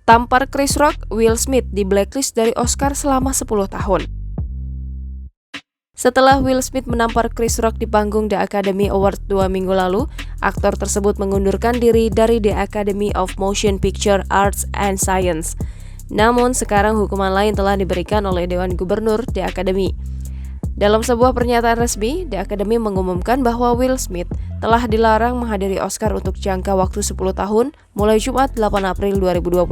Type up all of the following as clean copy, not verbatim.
Tampar Chris Rock, Will Smith di blacklist dari Oscar selama 10 tahun. Setelah Will Smith menampar Chris Rock di panggung The Academy Award 2 minggu lalu, aktor tersebut mengundurkan diri dari The Academy of Motion Picture Arts and Science. Namun sekarang hukuman lain telah diberikan oleh Dewan Gubernur The Academy. Dalam sebuah pernyataan resmi, The Academy mengumumkan bahwa Will Smith telah dilarang menghadiri Oscar untuk jangka waktu 10 tahun mulai Jumat 8 April 2022.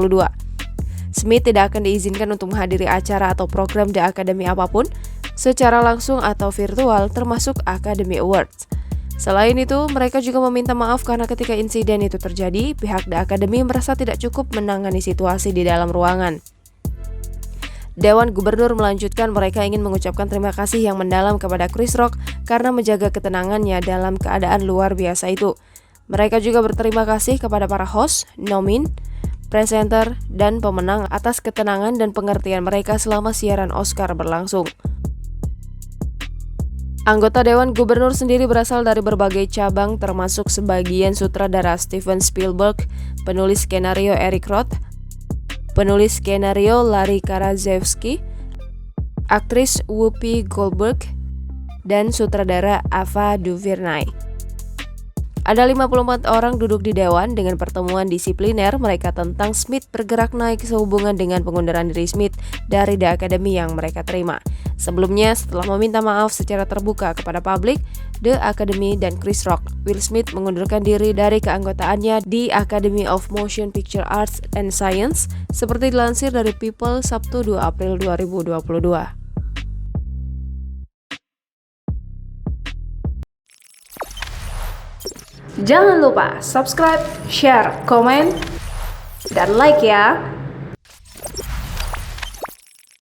Smith tidak akan diizinkan untuk menghadiri acara atau program The Academy apapun, secara langsung atau virtual termasuk Academy Awards. Selain itu, mereka juga meminta maaf karena ketika insiden itu terjadi, pihak The Academy merasa tidak cukup menangani situasi di dalam ruangan. Dewan Gubernur melanjutkan mereka ingin mengucapkan terima kasih yang mendalam kepada Chris Rock karena menjaga ketenangannya dalam keadaan luar biasa itu. Mereka juga berterima kasih kepada para host, nomin, presenter, dan pemenang atas ketenangan dan pengertian mereka selama siaran Oscar berlangsung. Anggota Dewan Gubernur sendiri berasal dari berbagai cabang termasuk sebagian sutradara Steven Spielberg, penulis skenario Eric Roth, penulis skenario Larry Karaszewski, aktris Whoopi Goldberg, dan sutradara Ava DuVernay. Ada 54 orang duduk di dewan dengan pertemuan disipliner mereka tentang Smith bergerak naik sehubungan dengan pengunduran diri Smith dari The Academy yang mereka terima. Sebelumnya, setelah meminta maaf secara terbuka kepada publik, The Academy dan Chris Rock, Will Smith mengundurkan diri dari keanggotaannya di Academy of Motion Picture Arts and Science, seperti dilansir dari People Sabtu 2 April 2022. Jangan lupa subscribe, share, komen, dan like ya!